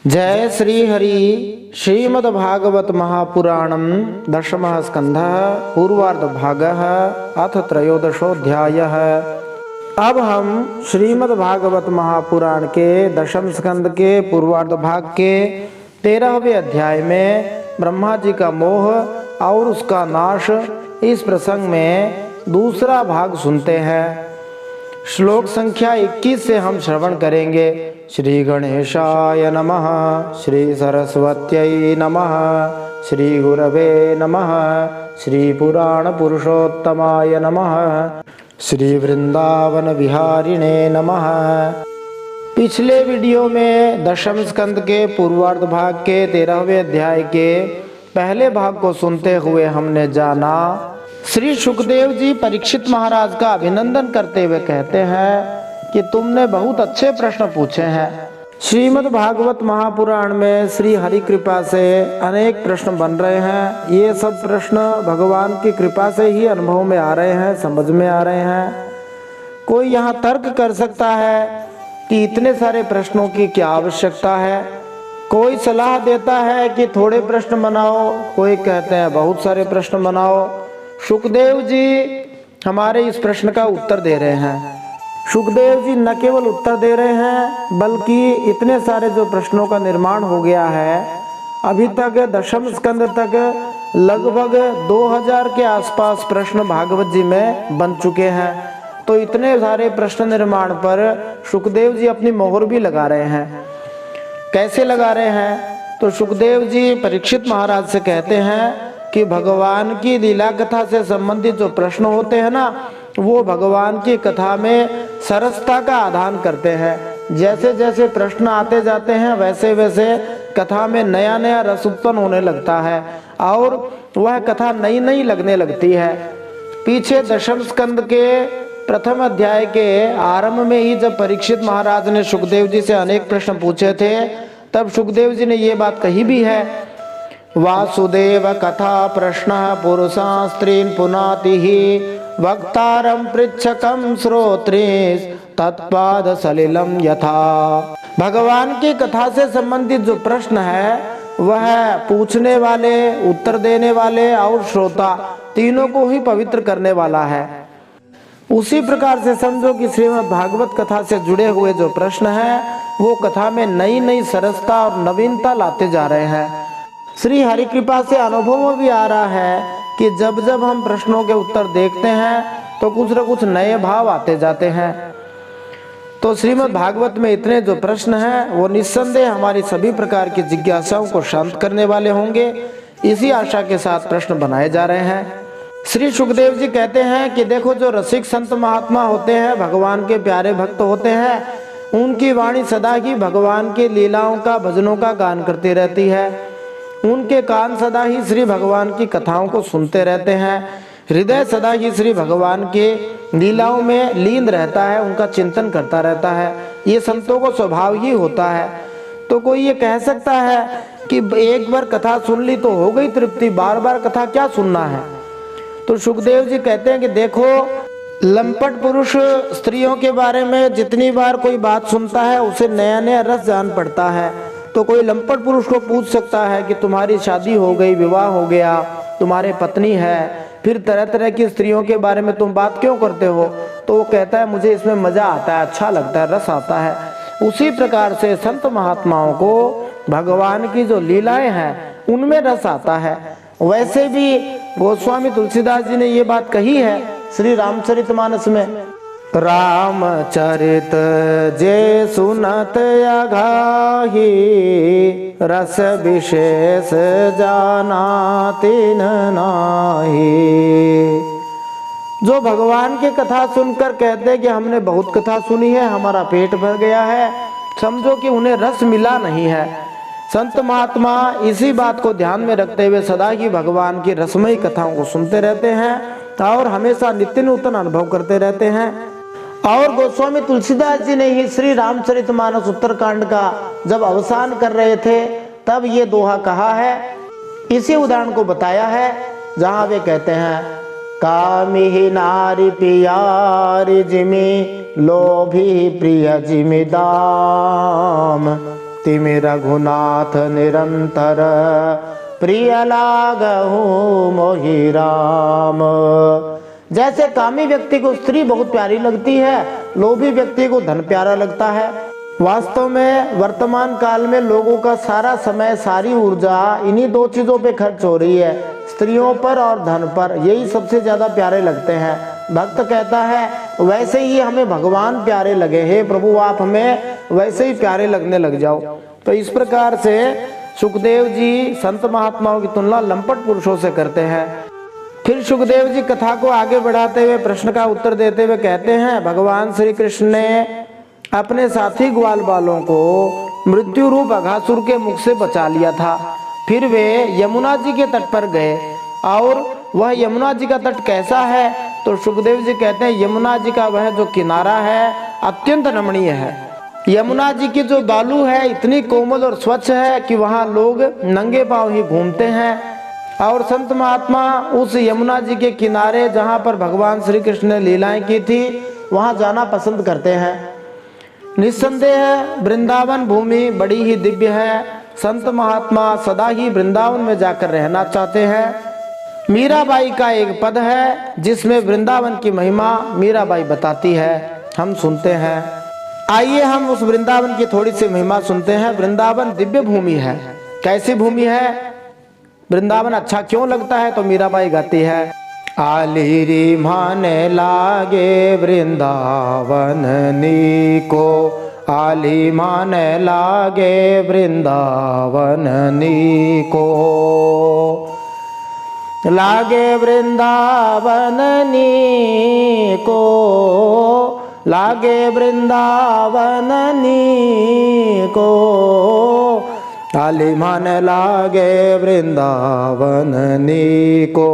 जय श्री हरि। श्रीमद्भागवत महापुराणम दशमः स्कंधः पूर्वार्ध भागः अथ त्रयोदशोऽध्यायः। अब हम श्रीमद्भागवत महापुराण के दशम स्कंद के पूर्वार्ध भाग के 13वें अध्याय में ब्रह्मा जी का मोह और उसका नाश, इस प्रसंग में दूसरा भाग सुनते हैं। श्लोक संख्या 21 से हम श्रवण करेंगे। श्री गणेशाय नमः, श्री सरस्वत्यै नमः, श्री गुरवे नमः, श्री पुराण पुरुषोत्तमाय नमः, श्री वृंदावन विहारिणे नमः। पिछले वीडियो में दशम स्कंद के पूर्वार्ध भाग के 13वें अध्याय के पहले भाग को सुनते हुए हमने जाना, श्री सुखदेव जी परीक्षित महाराज का अभिनंदन करते हुए कहते हैं कि तुमने बहुत अच्छे प्रश्न पूछे हैं। श्रीमद् भागवत महापुराण में श्री हरि कृपा से अनेक प्रश्न बन रहे हैं। ये सब प्रश्न भगवान की कृपा से ही अनुभव में आ रहे हैं, समझ में आ रहे हैं। कोई यहाँ तर्क कर सकता है कि इतने सारे प्रश्नों की क्या आवश्यकता है। कोई सलाह देता है कि थोड़े प्रश्न बनाओ, कोई कहते हैं बहुत सारे प्रश्न बनाओ। सुखदेव जी हमारे इस प्रश्न का उत्तर दे रहे हैं। सुखदेव जी न केवल उत्तर दे रहे हैं, बल्कि इतने सारे जो प्रश्नों का निर्माण हो गया है, अभी तक दशम स्कंद तक लगभग 2000 के आसपास प्रश्न भागवत जी में बन चुके हैं। तो इतने सारे प्रश्न निर्माण पर सुखदेव जी अपनी मोहर भी लगा रहे हैं। कैसे लगा रहे हैं? तो सुखदेव जी परीक्षित महाराज से कहते हैं कि भगवान की लीला कथा से संबंधित जो प्रश्न होते हैं ना, वो भगवान की कथा में सरसता का आधान करते हैं। जैसे जैसे प्रश्न आते जाते हैं, वैसे वैसे कथा में नया नया रस उत्पन्न होने लगता है और वह कथा नई नई लगने लगती है। पीछे दशम स्कंद के प्रथम अध्याय के आरंभ में ही जब परीक्षित महाराज ने सुखदेव जी से अनेक प्रश्न पूछे थे, तब सुखदेव जी ने ये बात कही भी है, वासुदेव कथा प्रश्न पुरुषा स्त्रीन् पुनाति वक्तारं पृच्छकं श्रोत्रेस् तत्पाद सलिलम यथा। भगवान की कथा से संबंधित जो प्रश्न है, वह पूछने वाले, उत्तर देने वाले और श्रोता तीनों को ही पवित्र करने वाला है। उसी प्रकार से समझो कि श्रीमद् भागवत कथा से जुड़े हुए जो प्रश्न हैं, वो कथा में नई नई सरसता और नवीनता लाते जा रहे हैं। श्री हरि कृपा से अनुभव में भी आ रहा है कि जब जब हम प्रश्नों के उत्तर देखते हैं तो कुछ न कुछ नए भाव आते जाते हैं। तो श्रीमद् भागवत में इतने जो प्रश्न हैं, वो निस्संदेह हमारी सभी प्रकार की जिज्ञासाओं को शांत करने वाले होंगे। इसी आशा के साथ प्रश्न बनाए जा रहे हैं। श्री सुखदेव जी कहते हैं कि देखो, जो रसिक संत महात्मा होते हैं, भगवान के प्यारे भक्त होते हैं, उनकी वाणी सदा ही भगवान की लीलाओं का, भजनों का गान करती रहती है। उनके कान सदा ही श्री भगवान की कथाओं को सुनते रहते हैं। हृदय सदा ही श्री भगवान के लीलाओं में लीन रहता है, उनका चिंतन करता रहता है। ये संतों को स्वभाव ही होता है। तो कोई ये कह सकता है कि एक बार कथा सुन ली तो हो गई तृप्ति, बार बार कथा क्या सुनना है? तो सुखदेव जी कहते हैं कि देखो, लंपट पुरुष स्त्रियों के बारे में जितनी बार कोई बात सुनता है, उसे नया नया रस जान पड़ता है। तो कोई लंपट पुरुष को पूछ सकता है कि तुम्हारी शादी हो गई, विवाह हो गया, तुम्हारे पत्नी है, फिर तरह तरह की स्त्रियों के बारे में तुम बात क्यों करते हो? तो वो कहता है मुझे इसमें मजा आता है, अच्छा लगता है, रस आता है। उसी प्रकार से संत महात्माओं को भगवान की जो लीलाएं हैं, उनमें रस आता है। वैसे भी गोस्वामी तुलसीदास जी ने ये बात कही है श्री रामचरितमानस में, रामचरित जे सुनत अघाही, रस विशेष जाना तिन नाही। जो भगवान की कथा सुनकर कहते हैं कि हमने बहुत कथा सुनी है, हमारा पेट भर गया है, समझो कि उन्हें रस मिला नहीं है। संत महात्मा इसी बात को ध्यान में रखते हुए सदा ही भगवान की रसमयी कथाओं को सुनते रहते हैं और हमेशा नित्य नूतन अनुभव करते रहते हैं। और गोस्वामी तुलसीदास जी ने ही श्री रामचरितमानस उत्तरकांड का जब अवसान कर रहे थे, तब ये दोहा कहा है। इसी उदाहरण को बताया है जहां वे कहते हैं, कामिहि नारी प्यारी जिमि लोभी प्रिय जिमि दाम, तिमि रघुनाथ निरंतर, प्रिय लागहु मोहि राम। जैसे कामी व्यक्ति को स्त्री बहुत प्यारी लगती है, लोभी व्यक्ति को धन प्यारा लगता है। वास्तव में वर्तमान काल में लोगों का सारा समय, सारी ऊर्जा इन्हीं दो चीजों पे खर्च हो रही है, स्त्रियों पर और धन पर। यही सबसे ज्यादा प्यारे लगते हैं। भक्त कहता है वैसे ही हमें भगवान प्यारे लगे, हे प्रभु आप हमें वैसे ही प्यारे लगने लग जाओ। तो इस प्रकार से सुखदेव जी संत महात्माओं की तुलना लंपट पुरुषों से करते हैं। फिर सुखदेव जी कथा को आगे बढ़ाते हुए प्रश्न का उत्तर देते हुए कहते हैं, भगवान श्री कृष्ण ने अपने साथी ग्वाल बालों को मृत्यु रूप अघासुर के मुख से बचा लिया था। फिर वे यमुना जी के तट पर गए, और वह यमुना जी का तट कैसा है? तो सुखदेव जी कहते हैं यमुना जी का वह जो किनारा है अत्यंत रमणीय है। यमुना जी की जो बालू है इतनी कोमल और स्वच्छ है कि वहाँ लोग नंगे पांव ही घूमते हैं। और संत महात्मा उस यमुना जी के किनारे जहाँ पर भगवान श्री कृष्ण ने लीलाएं की थी वहाँ जाना पसंद करते हैं। निस्संदेह वृंदावन भूमि बड़ी ही दिव्य है। संत महात्मा सदा ही वृंदावन में जाकर रहना चाहते हैं। मीराबाई का एक पद है जिसमें वृंदावन की महिमा मीराबाई बताती है, हम सुनते हैं। आइए हम उस वृंदावन की थोड़ी सी महिमा सुनते हैं। वृंदावन दिव्य भूमि है। कैसी भूमि है? वृंदावन अच्छा क्यों लगता है? तो मीराबाई गाती है, आलीरी माने लागे वृंदावन नीको, आली माने लागे वृंदावन नीको, लागे वृंदावन नीको, लागे वृंदावन नीको, आली मन लागे वृंदावन नीको,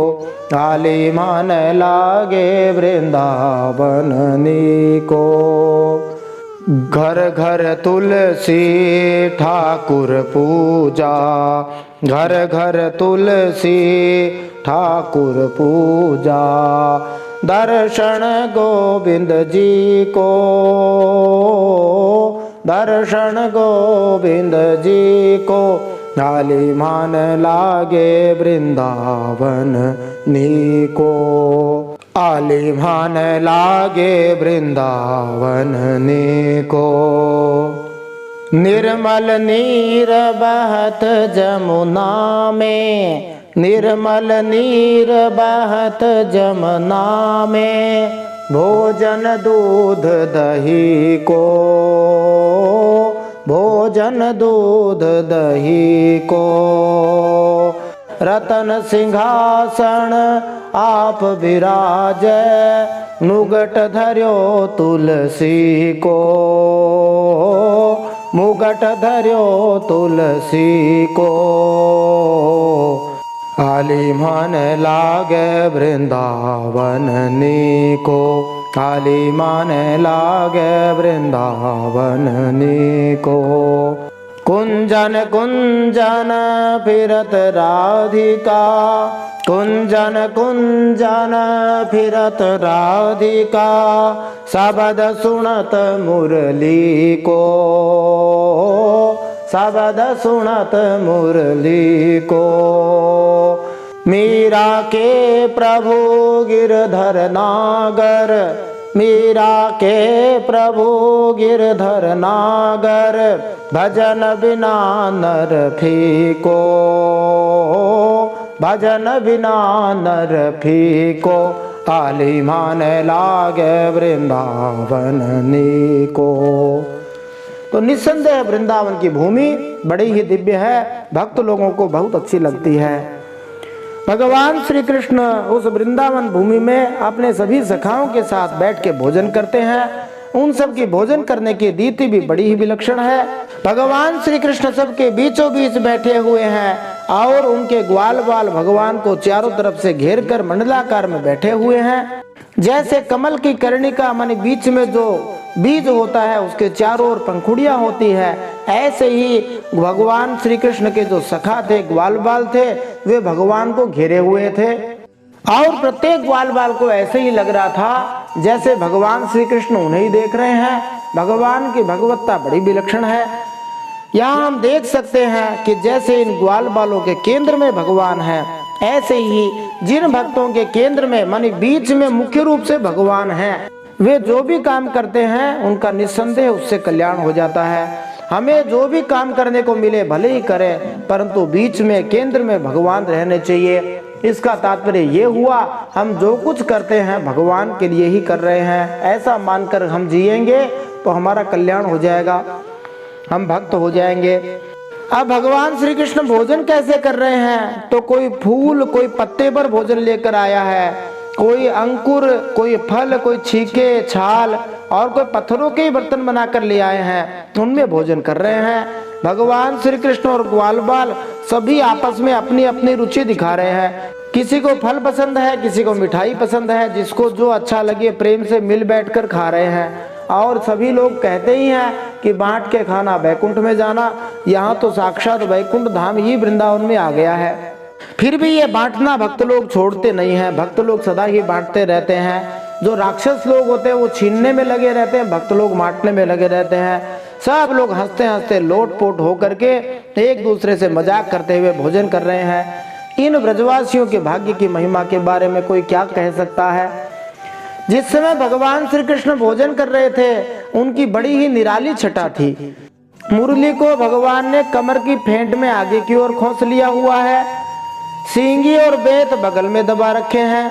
आली मन लागे वृंदावन नीको। घर घर तुलसी ठाकुर पूजा, घर घर तुलसी ठाकुर पूजा, दर्शन गोविंद जी को, दर्शन गोविंद जी को, आली मान लागे वृंदावन नीको, आली मान लागे वृंदावन नीको। निर्मल नीर बहत जमुना में, निर्मल नीर बहत जमुना में, भोजन दूध दही को, भोजन दूध दही को, रतन सिंहासन आप विराजे, मुगट धर्यो तुलसी को, मुगट धर्यो तुलसी को, आली मन लागे वृंदावन नीको, आली मन लागे वृंदावन नीको। कुंजन कुंजन फिरत राधिका, कुंजन कुंजन फिरत राधिका, शब्द सुनत मुरली को, शब्द सुनत मुरली को। मीरा के प्रभु गिरधर नागर, मीरा के प्रभु गिरधर नागर, भजन बिना नर फीको, भजन बिना नर फीको, आली मान लागे वृंदावन नीको। तो निस्संदेह वृंदावन की भूमि बड़ी ही दिव्य है, भक्त लोगों को बहुत अच्छी लगती है। भगवान श्री कृष्ण उस वृंदावन भूमि में अपने सभी सखाओं के साथ बैठ के भोजन करते हैं। उन सब की भोजन करने की रीति भी बड़ी ही विलक्षण है। भगवान श्री कृष्ण सबके बीचों बीच बैठे हुए हैं और उनके ग्वाल बाल भगवान को चारों तरफ से घेर कर मंडलाकार में बैठे हुए हैं। जैसे कमल की कर्णिका माने बीच में जो बीज होता है उसके चारों ओर पंखुड़ियां होती है, ऐसे ही भगवान श्री कृष्ण के जो सखा थे, ग्वाल बाल थे, वे भगवान को घेरे हुए थे। और प्रत्येक ग्वाल बाल को ऐसे ही लग रहा था जैसे भगवान श्री कृष्ण उन्हें ही देख रहे हैं। भगवान की भगवत्ता बड़ी विलक्षण है। यहाँ हम देख सकते हैं कि जैसे इन ग्वाल बालों के केंद्र में भगवान है, ऐसे ही जिन भक्तों के केंद्र में मानी बीच में मुख्य रूप से भगवान है, वे जो भी काम करते हैं उनका निस्संदेह उससे कल्याण हो जाता है। हमें जो भी काम करने को मिले भले ही करें, परंतु बीच में केंद्र में भगवान रहने चाहिए। इसका तात्पर्य ये हुआ हम जो कुछ करते हैं भगवान के लिए ही कर रहे हैं, ऐसा मानकर हम जिएंगे तो हमारा कल्याण हो जाएगा, हम भक्त हो जाएंगे। अब भगवान श्री कृष्ण भोजन कैसे कर रहे हैं, तो कोई फूल कोई पत्ते पर भोजन लेकर आया है, कोई अंकुर कोई फल कोई छीके छाल और कोई पत्थरों के ही बर्तन बनाकर ले आए हैं, उनमें भोजन कर रहे हैं। भगवान श्री कृष्ण और ग्वाल बाल सभी आपस में अपनी अपनी रुचि दिखा रहे हैं। किसी को फल पसंद है, किसी को मिठाई पसंद है, जिसको जो अच्छा लगे प्रेम से मिल बैठकर खा रहे हैं। और सभी लोग कहते ही हैं कि बांट के खाना वैकुंठ में जाना, यहाँ तो साक्षात वैकुंठ धाम ही वृंदावन में आ गया है। फिर भी ये बांटना भक्त लोग छोड़ते नहीं हैं, भक्त लोग सदा ही बांटते रहते हैं। जो राक्षस लोग होते हैं वो छीनने में लगे रहते हैं, भक्त लोग बांटने में लगे रहते हैं। सब लोग हंसते हंसते लोटपोट होकर के एक दूसरे से मजाक करते हुए भोजन कर रहे हैं। इन ब्रजवासियों के भाग्य की महिमा के बारे में कोई क्या कह सकता है। जिस समय भगवान श्री कृष्ण भोजन कर रहे थे उनकी बड़ी ही निराली छटा थी। मुरली को भगवान ने कमर की फेंट में आगे की ओर खोस लिया हुआ है, सींगी और बेत बगल में दबा रखे हैं।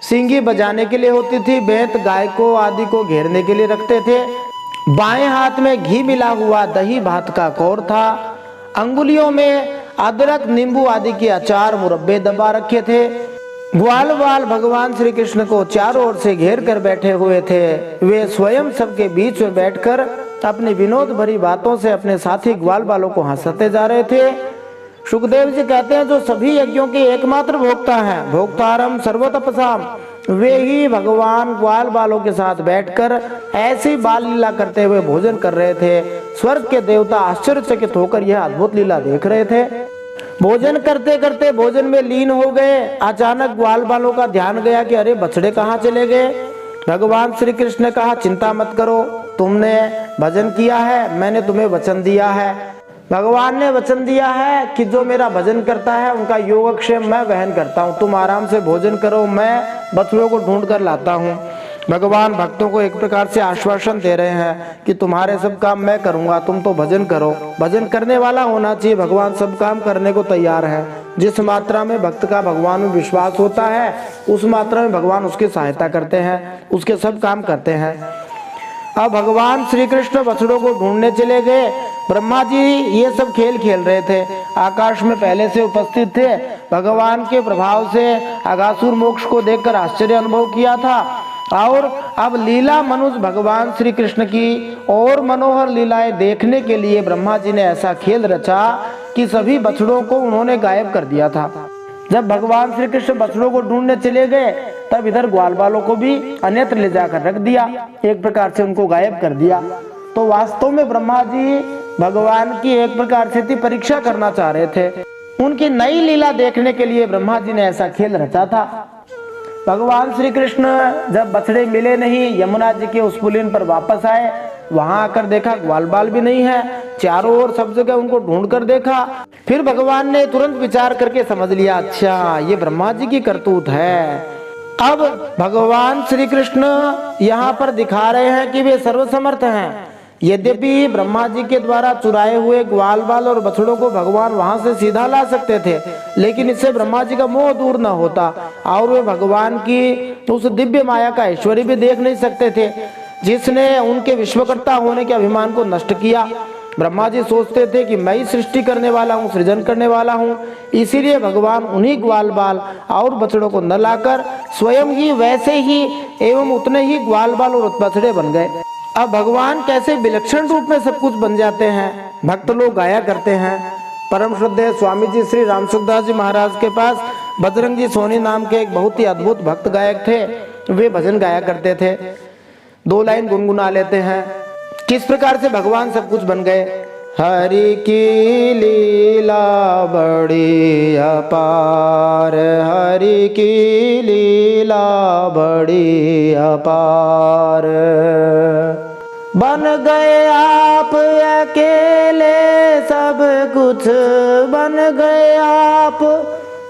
सींगी बजाने के लिए होती थी, बेत गाय को आदि को घेरने के लिए रखते थे। बाएं हाथ में घी मिला हुआ दही भात का कौर था, अंगुलियों में अदरक नींबू आदि के अचार मुरब्बे दबा रखे थे। ग्वाल बाल भगवान श्री कृष्ण को चारों ओर से घेर कर बैठे हुए थे। वे स्वयं सबके बीच में बैठकर अपनी विनोद भरी बातों से अपने साथी ग्वाल बालों को हंसाते जा रहे थे। सुखदेव जी कहते हैं जो सभी यज्ञों के एकमात्र भोक्ता हैं, भोक्तारम सर्वतपसाम, वे ही भगवान ग्वाल बालों के साथ बैठकर ऐसी बाल लीला करते हुए भोजन कर रहे थे। स्वर्ग के देवता आश्चर्यचकित होकर यह अद्भुत लीला देख रहे थे। भोजन करते करते भोजन में लीन हो गए। अचानक ग्वाल बालों का ध्यान गया कि अरे बछड़े कहाँ चले गए। भगवान श्री कृष्ण ने कहा चिंता मत करो, तुमने भजन किया है, मैंने तुम्हें वचन दिया है। भगवान ने वचन दिया है कि जो मेरा भजन करता है उनका योगक्षेम मैं वहन करता हूँ, तुम आराम से भोजन करो, मैं बछड़ों को ढूंढ कर लाता हूँ। भगवान भक्तों को एक प्रकार से आश्वासन दे रहे हैं कि तुम्हारे सब काम मैं करूंगा, तुम तो भजन करो। भजन करने वाला होना चाहिए, भगवान सब काम करने को तैयार है। जिस मात्रा में भक्त का भगवान में विश्वास होता है उस मात्रा में भगवान उसकी सहायता करते हैं, उसके सब काम करते हैं। अब भगवान श्री कृष्ण बछड़ों को ढूंढने चले गए। ब्रह्मा जी ये सब खेल खेल रहे थे, आकाश में पहले से उपस्थित थे। भगवान के प्रभाव से अगासुर मोक्ष को देखकर आश्चर्य अनुभव किया था और अब लीला मनुज भगवान श्री कृष्ण की और मनोहर लीलाएं देखने के लिए ब्रह्मा जी ने ऐसा खेल रचा कि सभी बछड़ों को उन्होंने गायब कर दिया था। जब भगवान श्री कृष्ण बछड़ों को ढूंढने चले गए तब इधर ग्वाल बालों को भी अन्यत्र ले जाकर रख दिया, एक प्रकार से उनको गायब कर दिया। तो वास्तव में ब्रह्मा जी भगवान की एक प्रकार से परीक्षा करना चाह रहे थे। उनकी नई लीला देखने के लिए ब्रह्मा जी ने ऐसा खेल रचा था। भगवान श्री कृष्ण जब बछड़े मिले नहीं, यमुना जी के उस पुलिन पर वापस आए, वहां आकर देखा ग्वाल बाल भी नहीं है। चारों ओर सब जगह उनको ढूंढ कर देखा। फिर भगवान ने तुरंत विचार करके समझ लिया, अच्छा ये ब्रह्मा जी की करतूत है। अब भगवान श्री कृष्ण यहाँ पर दिखा रहे हैं कि वे सर्वसमर्थ हैं। यद्यपि ब्रह्मा जी के द्वारा चुराए हुए ग्वाल बाल और बछड़ों को भगवान वहां से सीधा ला सकते थे, लेकिन इससे ब्रह्मा जी का मोह दूर न होता और वे भगवान की उस दिव्य माया का ऐश्वर्य भी देख नहीं सकते थे जिसने उनके विश्वकर्ता होने के अभिमान को नष्ट किया। ब्रह्मा जी सोचते थे कि मैं ही सृष्टि करने वाला हूँ, सृजन करने वाला हूँ, इसीलिए भगवान उन्हीं ग्वाल बाल और बछड़ों को न लाकर स्वयं ही वैसे ही एवं उतने ही ग्वाल बाल और बछड़े बन गए। अब भगवान कैसे विलक्षण रूप में सब कुछ बन जाते हैं, भक्त लोग गाया करते हैं। परम श्रद्धेय स्वामी जी श्री राम सुखदास जी महाराज के पास बजरंग जी सोनी नाम के एक बहुत ही अद्भुत भक्त गायक थे। वे भजन गाया करते थे। 2 लाइन गुनगुना लेते हैं। किस प्रकार से भगवान सब कुछ बन गए। हरि की लीला बड़ी अपार, हरि की लीला बड़ी अपार। बन गए आप अकेले सब कुछ बन गए आप,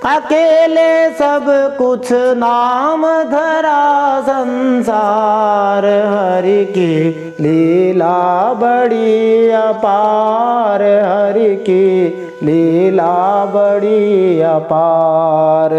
अकेले सब कुछ नाम धरा संसार। हरि की लीला बड़ी अपार, हरि की लीला बड़ी अपार।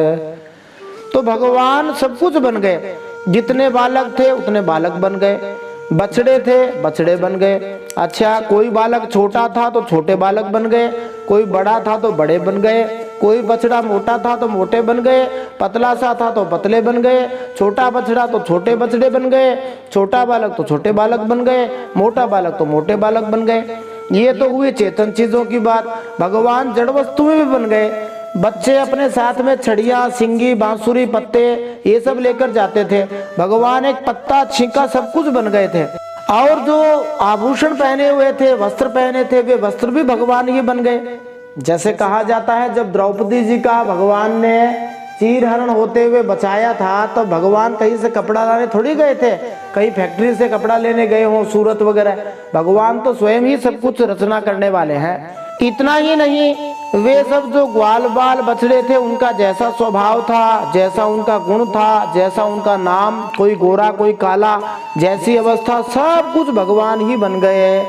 तो भगवान सब कुछ बन गए, जितने बालक थे उतने बालक बन गए, बछड़े थे बछड़े बन गए। अच्छा, कोई बालक छोटा था तो छोटे बालक बन गए, कोई बड़ा था तो बड़े बन गए, कोई बछड़ा मोटा था तो मोटे बन गए, पतला सा था तो पतले बन गए, छोटा बछड़ा तो छोटे बछड़े बन गए, छोटा बालक तो छोटे बालक बन गए, मोटा बालक तो मोटे बालक बन गए। ये तो हुई चेतन चीजों की बात। भगवान जड़ वस्तु में भी बन गए। बच्चे अपने साथ में छड़िया, सिंगी, बांसुरी, पत्ते ये सब लेकर जाते थे। भगवान एक पत्ता, छींका सब कुछ बन गए थे। और जो आभूषण पहने हुए थे, वस्त्र पहने थे, वे वस्त्र भी भगवान ही बन गए। जैसे कहा जाता है, जब द्रौपदी जी का भगवान ने चीरहरण होते हुए बचाया था, तो भगवान कहीं से कपड़ा लाने थोड़ी गए थे, कहीं फैक्ट्री से कपड़ा लेने गए हों, सूरत वगैरह। भगवान तो स्वयं ही सब कुछ रचना करने वाले हैं। इतना ही नहीं, वे सब जो ग्वाल बाल बछड़े थे, उनका जैसा स्वभाव था, जैसा उनका गुण था, जैसा उनका नाम, कोई गोरा कोई काला, जैसी अवस्था, सब कुछ भगवान ही बन गए।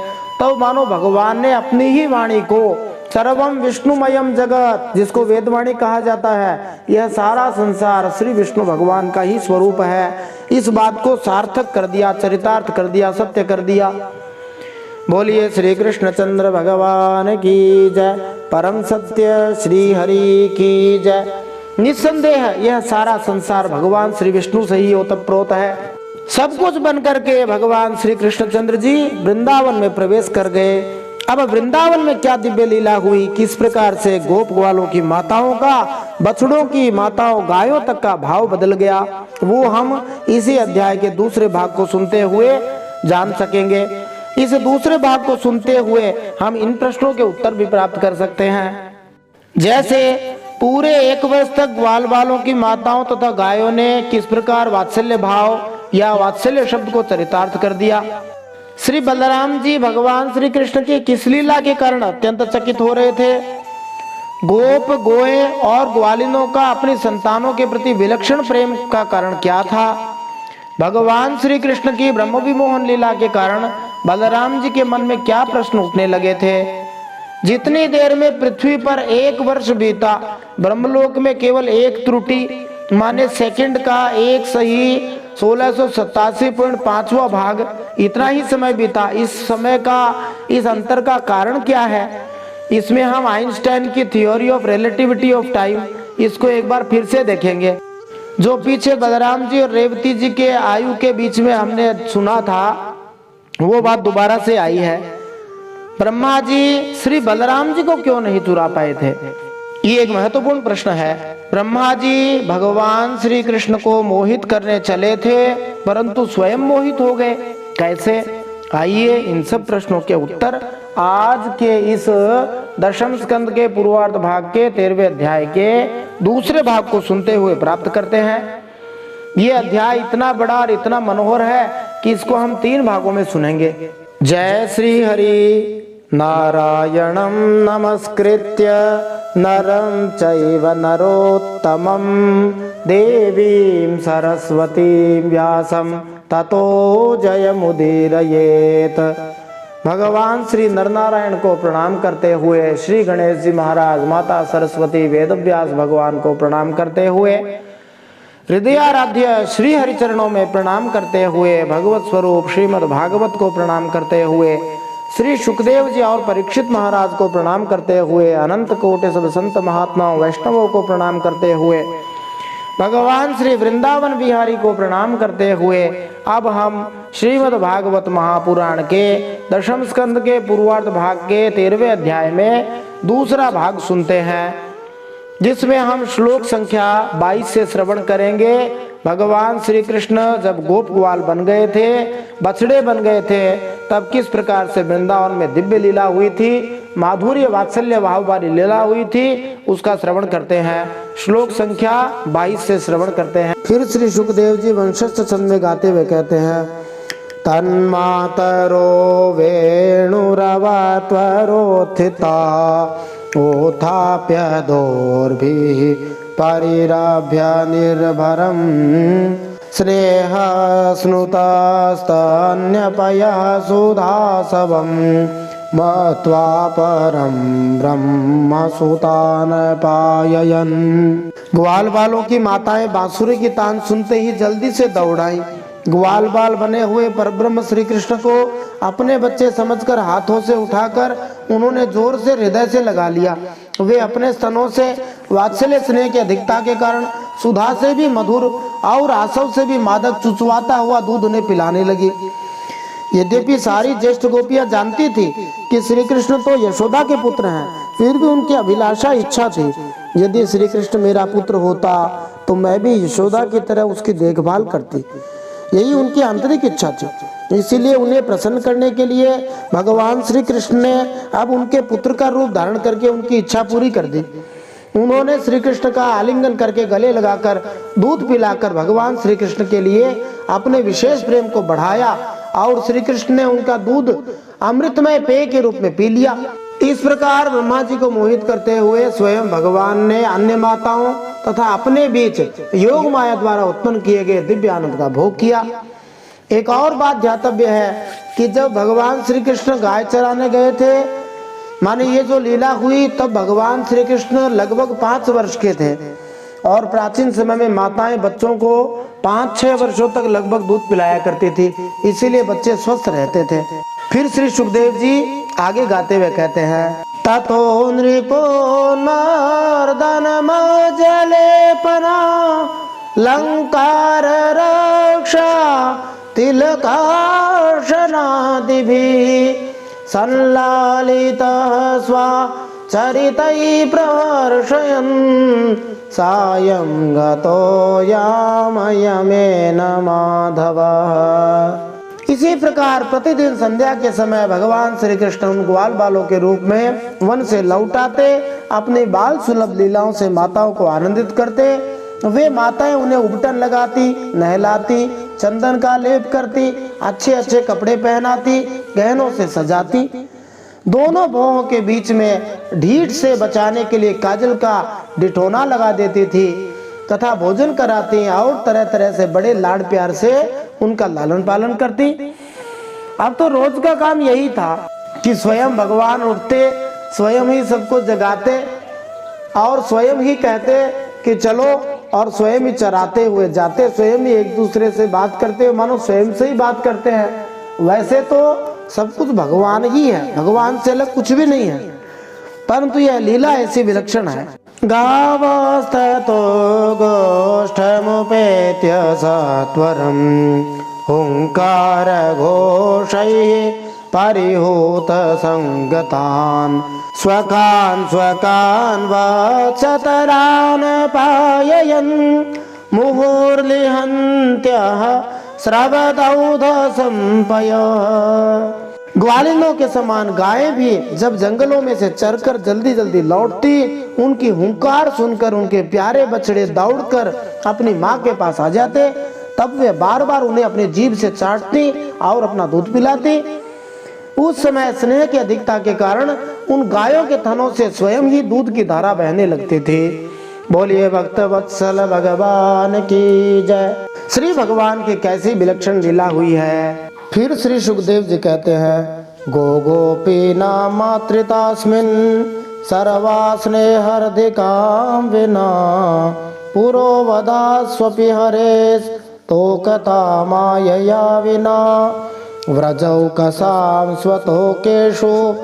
तो मानो भगवान ने अपनी ही वाणी को, सर्वम विष्णुमयम जगत, जिसको वेदवाणी कहा जाता है, यह सारा संसार श्री विष्णु भगवान का ही स्वरूप है, इस बात को सार्थक कर दिया, चरितार्थ कर दिया, सत्य कर दिया। बोलिए श्री कृष्ण चंद्र भगवान की जय, परम सत्य श्री हरि की जय। निस्संदेह यह सारा संसार भगवान श्री विष्णु से ही ओतप्रोत है। सब कुछ बन करके भगवान श्री कृष्णचंद्र जी वृंदावन में प्रवेश कर गए। अब वृंदावन में क्या दिव्य लीला हुई, किस प्रकार से गोप ग्वालों की माताओं का, बछड़ों की माताओं, गायों तक का भाव बदल गया, वो हम इसी अध्याय के दूसरे भाग को सुनते हुए जान सकेंगे। इस दूसरे भाग को सुनते हुए हम इन प्रश्नों के उत्तर भी प्राप्त कर सकते हैं। जैसे पूरे 1 वर्ष तक ग्वाल बालों की माताओं तथा गायों ने किस प्रकार वात्सल्य भाव या वात्सल्य शब्द को चरितार्थ कर दिया। श्री बलराम जी भगवान श्री कृष्ण की किस लीला के कारण अत्यंत चकित हो रहे थे। गोप गोए और ग्वालिनों का अपनी संतानों के प्रति विलक्षण प्रेम का कारण क्या था। भगवान श्री कृष्ण की ब्रह्म विमोहन लीला के कारण बलराम जी के मन में क्या प्रश्न उठने लगे थे। जितनी देर में पृथ्वी पर 1 वर्ष बीता, ब्रह्मलोक में केवल 1 त्रुटि माने सेकंड का 1 सही 1687.5वां भाग, इतना ही समय बीता। इस समय का, इस अंतर का कारण क्या है। इसमें हम आइंस्टाइन की theory of relativity of time, इसको एक बार फिर से देखेंगे। जो पीछे बलराम जी और रेवती जी के आयु के बीच में हमने सुना था, वो बात दोबारा से आई है। ब्रह्मा जी श्री बलराम जी को क्यों नहीं चुरा पाए थे, ये एक महत्वपूर्ण प्रश्न है। ब्रह्मा जी भगवान श्री कृष्ण को मोहित करने चले थे, परंतु स्वयं मोहित हो गए, कैसे। आइए इन सब प्रश्नों के उत्तर आज के इस 10वें स्कंद के पूर्वार्ध भाग के 13वें अध्याय के दूसरे भाग को सुनते हुए प्राप्त करते हैं। ये अध्याय इतना बड़ा और इतना मनोहर है कि इसको हम 3 भागों में सुनेंगे। जय श्री हरि। नारायणं नमस्कृत्य नरं चैव नरोत्तमं देवीं सरस्वतीं व्यासं ततो जयमुदीरयेत। भगवान श्री नरनारायण को प्रणाम करते हुए, श्री गणेश जी महाराज, माता सरस्वती, वेदव्यास भगवान को प्रणाम करते हुए, हृदयाराध्य श्री हरिचरणों में प्रणाम करते हुए, भगवत स्वरूप श्रीमद् भागवत को प्रणाम करते हुए, श्री सुखदेव जी और परीक्षित महाराज को प्रणाम करते हुए, अनंत कोटि सब संत महात्माओं वैष्णवों को प्रणाम करते हुए, भगवान श्री वृंदावन बिहारी को प्रणाम करते हुए, अब हम श्रीमद् भागवत महापुराण के 10वें स्कंद के पूर्वार्ध भाग के 13वें अध्याय में दूसरा भाग सुनते हैं, जिसमें हम श्लोक संख्या 22 से श्रवण करेंगे। भगवान श्री कृष्ण जब गोप ग्वाल बन गए थे, बछड़े बन गए थे, तब किस प्रकार से वृंदावन में दिव्य लीला हुई थी, माधुर्य वात्सल्य भाव वाली लीला हुई थी, उसका श्रवण करते हैं। श्लोक संख्या 22 से श्रवण करते हैं। फिर श्री सुखदेव जी वंशस्थ छंद में गाते हुए कहते हैं, तन्मातरो वेणुरवत्वरोत्थिता उत्थाप्य दोर्भिः परिरभ्य निर्भरम् स्नेहस्नुतस्तन्यपयः सुधासवम् मत्वा परम ब्रह्मसुतान पाययन्। ग्वाल बालों की माताएं बांसुरी की तान सुनते ही जल्दी से दौड़ाई। ग्वाल बाल बने हुए परब्रह्म श्री कृष्ण को अपने बच्चे समझकर हाथों से उठाकर उन्होंने जोर से हृदय से लगा लिया। वे अपने स्तनों से वात्सल्य स्नेह की अधिकता के कारण सुधा से भी मधुर और आसव से भी मादक चुचवाता हुआ दूध उन्हें पिलाने लगी। यद्यपि सारी ज्येष्ठ गोपियां जानती थी कि श्री कृष्ण तो यशोदा के पुत्र हैं, फिर भी उनकी अभिलाषा इच्छा थी, यदि श्री कृष्ण मेरा पुत्र होता तो मैं भी यशोदा की तरह उसकी देखभाल करती। यही उनकी आंतरिक इच्छा थी। इसीलिए उन्हें प्रसन्न करने के लिए भगवान श्री कृष्ण ने अब उनके पुत्र का रूप धारण करके उनकी इच्छा पूरी कर दी। उन्होंने श्री कृष्ण का आलिंगन करके गले लगाकर दूध पिलाकर भगवान श्री कृष्ण के लिए अपने विशेष प्रेम को बढ़ाया और श्री कृष्ण ने उनका दूध अमृतमय पेय के रूप में पी लिया। इस प्रकार ब्रह्मा जी को मोहित करते हुए स्वयं भगवान ने अन्य माताओं तथा अपने बीच योग माया द्वारा उत्पन्न किए गए दिव्य आनंद का भोग किया। एक और बात ध्यातव्य है कि जब भगवान श्री कृष्ण गाय चराने गए थे, माने ये जो लीला हुई, तब भगवान श्री कृष्ण लगभग 5 वर्ष के थे और प्राचीन समय में माताएं बच्चों को 5-6 वर्षों तक लगभग दूध पिलाया करती थी, इसीलिए बच्चे स्वस्थ रहते थे। फिर श्री सुखदेव जी आगे गाते हुए कहते हैं, ततो नृपो मर्दनमजलेपना लंकार रक्षा तिलकार्षणादिभिः संलालितः स्वचरितैः प्रहर्षयन् सायं गतो यामयमेन माधवः। इसी प्रकार प्रतिदिन संध्या के समय भगवान श्री कृष्ण उन ग्वाल बालों के रूप में वन से लौटाते अपने बाल सुलभ लीलाओं से माताओं को आनंदित करते। वे माताएं उन्हें उबटन लगाती, नहलाती, चंदन का लेप करती, अच्छे अच्छे कपड़े पहनाती, गहनों से सजाती। दोनों भौहों के बीच में ढीठ से बचाने के लिए काजल का डिठोना लगा देती थी तथा भोजन कराती और तरह तरह से बड़े लाड प्यार से उनका लालन पालन करती। अब तो रोज का काम यही था कि स्वयं भगवान उठते, स्वयं ही सबको जगाते और स्वयं ही कहते कि चलो, और स्वयं ही चराते हुए जाते, स्वयं ही एक दूसरे से बात करते हुए मानो स्वयं से ही बात करते हैं। वैसे तो सब कुछ भगवान ही है, भगवान से अलग कुछ भी नहीं है, परंतु यह लीला ऐसी विलक्षण है। गावस्ततो गोष्ठमुपेत्य सत्वरं हुंकार घोषैः परिहूत संगतान् स्वकान् वत्सतरान् पाययन् मुहुर्लिहन्त्यः स्रवदौध संपयः। ग्वालिनों के समान गायें भी जब जंगलों में से चरकर जल्दी जल्दी लौटती, उनकी हुंकार सुनकर उनके प्यारे बछड़े दौड़कर अपनी माँ के पास आ जाते, तब वे बार बार उन्हें अपनी जीभ से चाटती और अपना दूध पिलाती। उस समय स्नेह की अधिकता के कारण उन गायों के थनों से स्वयं ही दूध की धारा बहने लगती थी। बोलिए भक्त वत्सल भगवान की जय। श्री भगवान की कैसी विलक्षण लीला हुई है। फिर श्री सुखदेव जी कहते हैं, गो गोपीना मातृतास्मिन् सर्वा स्नेहर्धिकां विना पुरो वदास्वपि हरेस् तोकता मायया विना व्रजौकसां स्वतोकेषु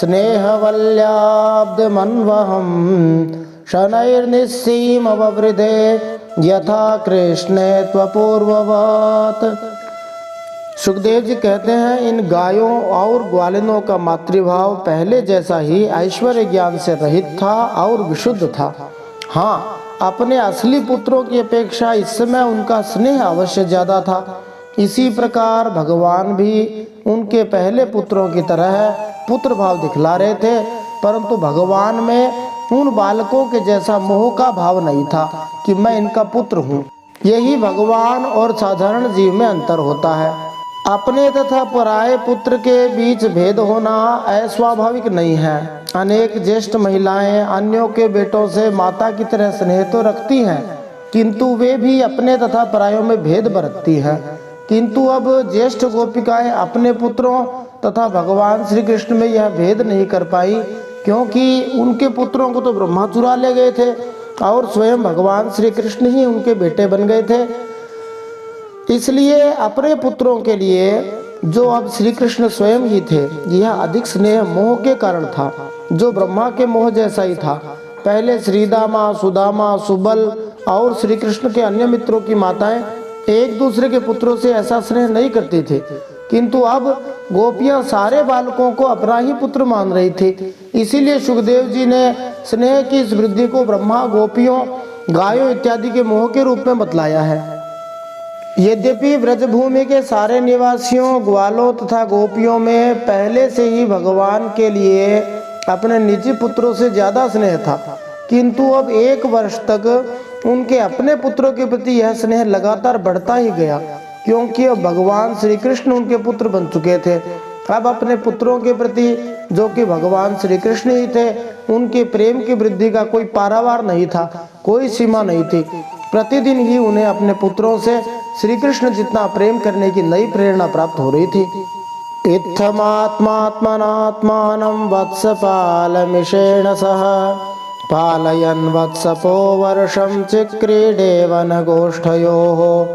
स्नेहवल्याब्धमन्वहम् शनैर्निस्सीमववृधे यथा कृष्णे त्वपूर्ववत्। सुखदेव जी कहते हैं, इन गायों और ग्वालिनों का मातृभाव पहले जैसा ही ऐश्वर्य ज्ञान से रहित था और विशुद्ध था। हाँ, अपने असली पुत्रों की अपेक्षा इस समय उनका स्नेह अवश्य ज्यादा था। इसी प्रकार भगवान भी उनके पहले पुत्रों की तरह पुत्र भाव दिखला रहे थे, परंतु भगवान में उन बालकों के जैसा मोह का भाव नहीं था कि मैं इनका पुत्र हूँ। यही भगवान और साधारण जीव में अंतर होता है। अपने तथा पराये पुत्र के बीच भेद होना अस्वाभाविक नहीं है। अनेक ज्येष्ठ महिलाएं अन्यों के बेटों से माता की तरह स्नेह तो रखती हैं, किंतु वे भी अपने तथा परायों में भेद बरतती हैं। किंतु अब ज्येष्ठ गोपिकाएं अपने पुत्रों तथा भगवान श्री कृष्ण में यह भेद नहीं कर पाई, क्योंकि उनके पुत्रों को तो ब्रह्मा चुरा ले गए थे और स्वयं भगवान श्री कृष्ण ही उनके बेटे बन गए थे। इसलिए अपने पुत्रों के लिए जो अब श्री कृष्ण स्वयं ही थे, यह अधिक स्नेह मोह के कारण था, जो ब्रह्मा के मोह जैसा ही था। पहले श्रीदामा, सुदामा, सुबल और श्री कृष्ण के अन्य मित्रों की माताएं एक दूसरे के पुत्रों से ऐसा स्नेह नहीं करती थी, किंतु अब गोपियां सारे बालकों को अपना ही पुत्र मान रही थी। इसीलिए सुखदेव जी ने स्नेह की इस वृद्धि को ब्रह्मा, गोपियों, गायों इत्यादि के मोह के रूप में बतलाया है। यद्यपि ब्रजभूमि के सारे निवासियों, ग्वालों तथा गोपियों में पहले से ही भगवान के लिए अपने निजी पुत्रों से ज्यादा स्नेह था, किंतु अब 1 वर्ष तक उनके अपने पुत्रों के प्रति यह स्नेह लगातार बढ़ता ही गया, क्योंकि अब भगवान श्री कृष्ण उनके पुत्र बन चुके थे। अब अपने पुत्रों के प्रति, जो कि भगवान श्री कृष्ण ही थे, उनके प्रेम की वृद्धि का कोई पारावार नहीं था, कोई सीमा नहीं थी। प्रतिदिन ही उन्हें अपने पुत्रों से श्री कृष्ण जितना प्रेम करने की नई प्रेरणा प्राप्त हो रही थी। इत्थमात्मात्मनात्मानं वत्सपालमिषेण सह पालयन् वत्सपो वर्षं चिक्रीडे वनगोष्ठयोः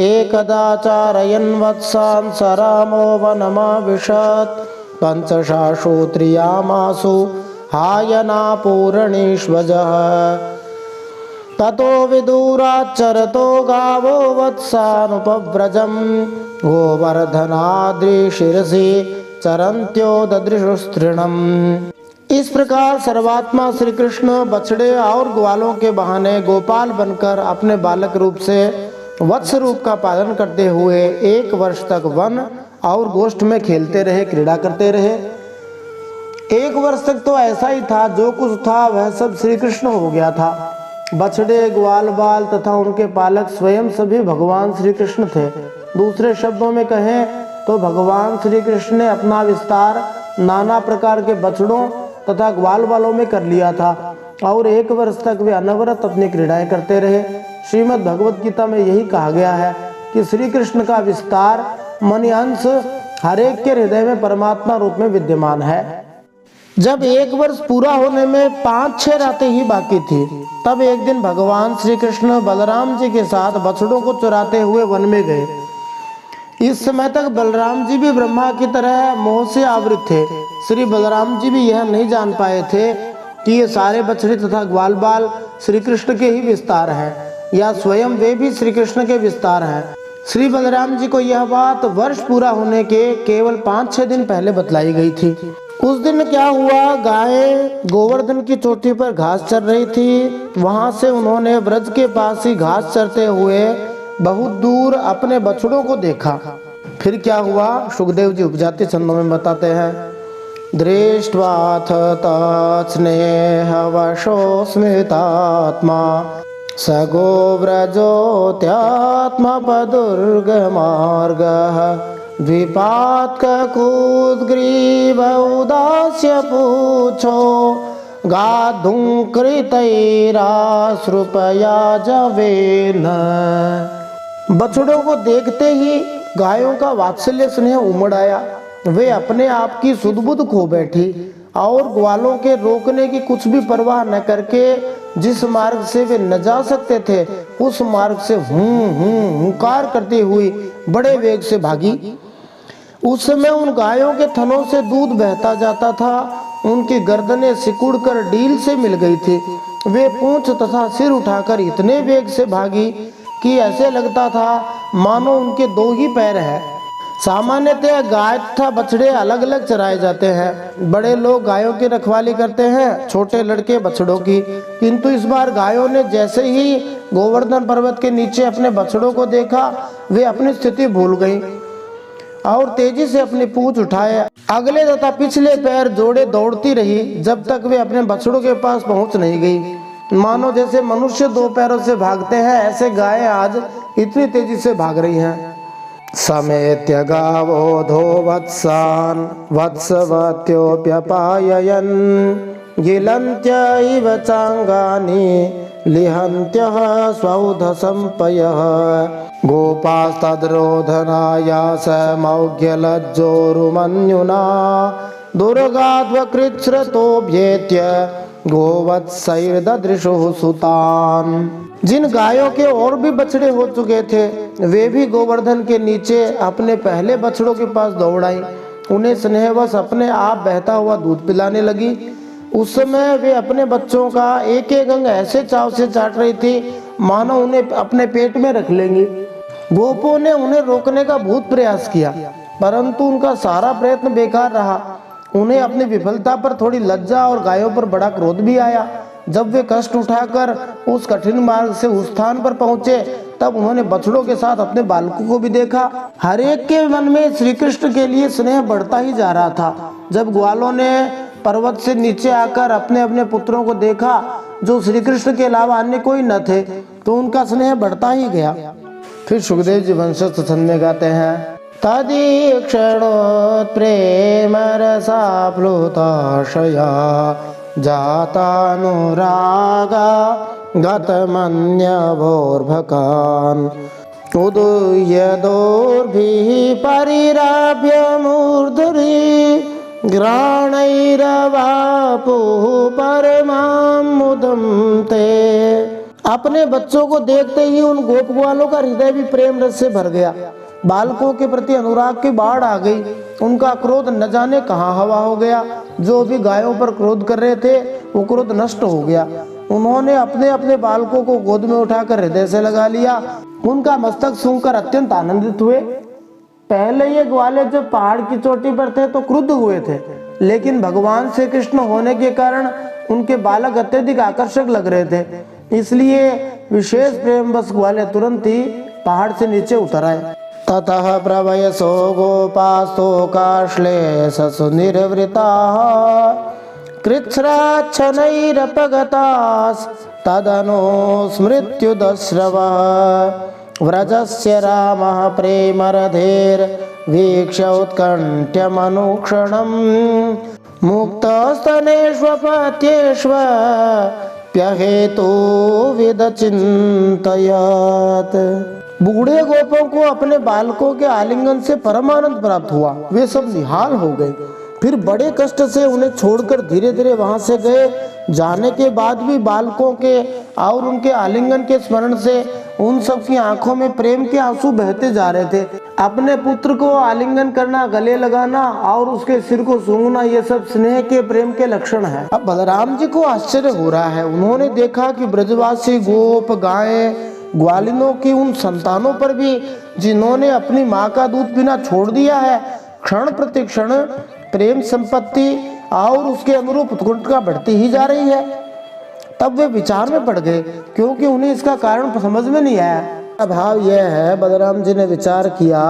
एकदा चारयन् वत्सान् स रामो वनमाविशत् पंचशाशोत्रियामासु हायनापूरणीष्वजः ततो विदूराच्चरतो गावो वत्सानुपव्रजम् गोवर्धनाद्रिशिरसि चरन्त्यो ददृशुस्तृणम्। इस प्रकार सर्वात्मा श्री कृष्ण बछड़े और ग्वालों के बहाने गोपाल बनकर अपने बालक रूप से वत्स रूप का पालन करते हुए 1 वर्ष तक वन और गोष्ठ में खेलते रहे, क्रीड़ा करते रहे। 1 वर्ष तक तो ऐसा ही था, जो कुछ था वह सब श्री कृष्ण हो गया था। बछड़े, ग्वाल बाल तथा उनके पालक स्वयं सभी भगवान श्री कृष्ण थे। दूसरे शब्दों में कहें तो भगवान श्री कृष्ण ने अपना विस्तार नाना प्रकार के बछड़ों तथा ग्वाल बालों में कर लिया था और 1 वर्ष तक वे अनवरत अपनी क्रीड़ाएं करते रहे। श्रीमद् भगवत गीता में यही कहा गया है कि श्री कृष्ण का विस्तार मनि अंश हरेक के हृदय में परमात्मा रूप में विद्यमान है। जब 1 वर्ष पूरा होने में 5-6 रातें ही बाकी थी, तब एक दिन भगवान श्री कृष्ण बलराम जी के साथ बछड़ों को चुराते हुए वन में गए। इस समय तक बलराम जी भी ब्रह्मा की तरह मोह से आवृत थे। श्री बलराम जी भी यह नहीं जान पाए थे कि ये सारे बछड़े तथा ग्वाल बाल श्री कृष्ण के ही विस्तार हैं, या स्वयं वे भी श्री कृष्ण के विस्तार हैं। श्री बलराम जी को यह बात वर्ष पूरा होने के केवल 5-6 दिन पहले बतलाई गई थी। उस दिन क्या हुआ, गायें गोवर्धन की चोटी पर घास चर रही थी। वहां से उन्होंने ब्रज के पास ही घास चरते हुए बहुत दूर अपने बछड़ों को देखा। फिर क्या हुआ, सुखदेव जी उपजाति छंदों में बताते हैं। दृष्ट्वाथ तत्स्नेहवशो स्मितात्मा स गोव्रजोत्यात्मपदुर्गमार्गः द्विपात्कूद्ग्रीव उदास्य पूछो गाधुंकृतैराश्रुपया जवेन। बछड़ों को देखते ही गायों का वात्सल्य स्नेह उमड़ आया। वे अपने आप की सुध-बुध खो बैठी और ग्वालों के रोकने की कुछ भी परवाह न करके जिस मार्ग से वे न जा सकते थे, उस मार्ग से हुंकार करती हुई बड़े वेग से भागी। उस समय उन गायों के थनों से दूध बहता जाता था। उनकी गर्दनें सिकुड़कर डील से मिल गई थी। वे पूंछ तथा सिर उठाकर इतने वेग से भागी कि ऐसे लगता था मानो उनके 2 ही पैर हैं। सामान्यतः गाय तथा बछड़े अलग अलग चराए जाते हैं। बड़े लोग गायों की रखवाली करते हैं, छोटे लड़के बछड़ों की। किंतु इस बार गायों ने जैसे ही गोवर्धन पर्वत के नीचे अपने बछड़ों को देखा, वे अपनी स्थिति भूल गईं और तेजी से अपनी पूंछ उठाए अगले तथा पिछले पैर जोड़े दौड़ती रही, जब तक वे अपने बछड़ों के पास पहुंच नहीं गई। मानो जैसे मनुष्य 2 पैरों से भागते हैं, ऐसे गायें आज इतनी तेजी से भाग रही हैं। समेत्य गावोधो वत्सान् वत्सवत्योऽप्यपाययन् गिलन्त्य इव चाङ्गानि लिहन्त्यः स्वौधसम्पयः गोपास्तद्रोधनायासमौघ्यलज्जोरुमन्युना दुर्गाध्वकृच्छ्रतोऽभ्येत्य गोवत्सैर्ददृशुः सुतान्। जिन गायों के और भी बछड़े हो चुके थे वे भी गोवर्धन के नीचे अपने पहले बछड़ों के पास दौड़ आई। उन्हें स्नेहवश अपने आप बहता हुआ दूध पिलाने लगी। उस समय वे अपने बच्चों का एक एक अंग ऐसे चाव से चाट रही थी मानो उन्हें अपने पेट में रख लेंगी। गोपों ने उन्हें रोकने का बहुत प्रयास किया परंतु उनका सारा प्रयत्न बेकार रहा। उन्हें अपनी विफलता पर थोड़ी लज्जा और गायों पर बड़ा क्रोध भी आया। जब वे कष्ट उठाकर उस कठिन मार्ग से उस स्थान पर पहुंचे तब उन्होंने बछड़ों के साथ अपने बालकों को भी देखा। हर एक के मन में श्री कृष्ण के लिए स्नेह बढ़ता ही जा रहा था। जब ग्वालों ने पर्वत से नीचे आकर अपने अपने पुत्रों को देखा जो श्री कृष्ण के अलावा अन्य कोई न थे तो उनका स्नेह बढ़ता ही गया। फिर सुखदेव जी वंशज छंद में गाते हैं तदीक्षणोत्प्रेम रसाप्लुताशया जातानुरागा गतमन्यभोर्भकान् उदूयदोर्भिः परिराभ्य मूर्धरि घ्राणैरवापुः परमां मुदं ते। अपने बच्चों को देखते ही उन गोप ग्वालों का हृदय भी प्रेम रस से भर गया। बालकों के प्रति अनुराग की बाढ़ आ गई। उनका क्रोध न जाने कहाँ हवा हो गया। जो भी गायों पर क्रोध कर रहे थे वो क्रोध नष्ट हो गया। उन्होंने अपने अपने बालकों को गोद में उठाकर हृदय से लगा लिया। उनका मस्तक सूंघकर अत्यंत आनंदित हुए। पहले ये ग्वाले जब पहाड़ की चोटी पर थे तो क्रुद्ध हुए थे लेकिन भगवान श्री कृष्ण होने के कारण उनके बालक अत्यधिक आकर्षक लग रहे थे, इसलिए विशेष प्रेम बस ग्वाले तुरंत ही पहाड़ से नीचे उतर आए। ततः प्रवयसो गोपास्तोकाश्लेषसु निर्वृताः कृच्छ्राच्छनैरपगतास्तदनु स्मृत्युदश्रवः व्रजस्य रामः प्रेमरधेर्वीक्ष्य उत्कण्ठ्यमनुक्षणम् मुक्तस्तनेष्वपत्येष्वप्यहेतुविदचिन्तयत्। बूढ़े गोपों को अपने बालकों के आलिंगन से परम आनंद प्राप्त हुआ। वे सब निहाल हो गए। फिर बड़े कष्ट से उन्हें छोड़कर धीरे धीरे वहां से गए। जाने के बाद भी बालकों के और उनके आलिंगन के स्मरण से उन सब की आंखों में प्रेम के आंसू बहते जा रहे थे। अपने पुत्र को आलिंगन करना, गले लगाना और उसके सिर को सूंघना ये सब स्नेह के प्रेम के लक्षण है। अब बलराम जी को आश्चर्य हो रहा है। उन्होंने देखा कि ब्रजवासी गोप गायें ग्वालिनों की उन संतानों पर भी जिन्होंने अपनी माँ का दूध पीना छोड़ दिया है क्षण प्रति क्षण प्रेम संपत्ति और उसके अनुरूप उत्कंठा बढ़ती ही जा रही है। तब वे विचार में पड़ गए क्योंकि उन्हें इसका कारण समझ में नहीं आया। भाव यह है, बलराम जी ने विचार किया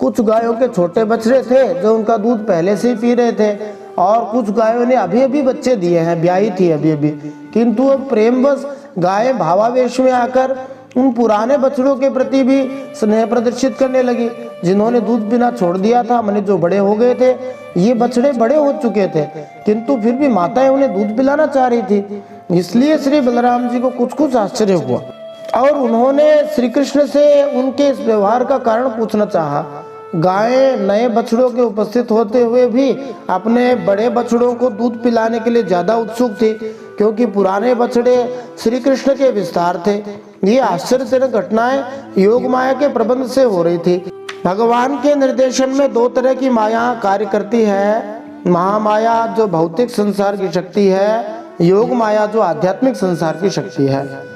कुछ गायों के छोटे बछड़े थे जो उनका दूध पहले से ही पी रहे थे और कुछ गायों ने अभी अभी बच्चे दिए हैं, ब्याही थी अभी अभी, किंतु अब प्रेमवश गायें भावावेश में आकर उन पुराने बछड़ों के प्रति भी स्नेह प्रदर्शित करने लगी जिन्होंने दूध पीना छोड़ दिया था। माने जो बड़े हो गए थे, ये बछड़े बड़े हो चुके थे किंतु फिर भी माताएं उन्हें दूध पिलाना चाह रही थी। इसलिए श्री बलराम जी को कुछ आश्चर्य हुआ और उन्होंने श्री कृष्ण से उनके इस व्यवहार का कारण पूछना चाहा। गायें नए बछड़ों के उपस्थित होते हुए भी अपने बड़े बछड़ों को दूध पिलाने के लिए ज्यादा उत्सुक थी क्योंकि पुराने बछड़े श्री कृष्ण के विस्तार थे। ये आश्चर्यजनक घटनाएं योग माया के प्रबंध से हो रही थी। भगवान के निर्देशन में दो तरह की माया कार्य करती है। महामाया जो भौतिक संसार की शक्ति है, योग माया जो आध्यात्मिक संसार की शक्ति है।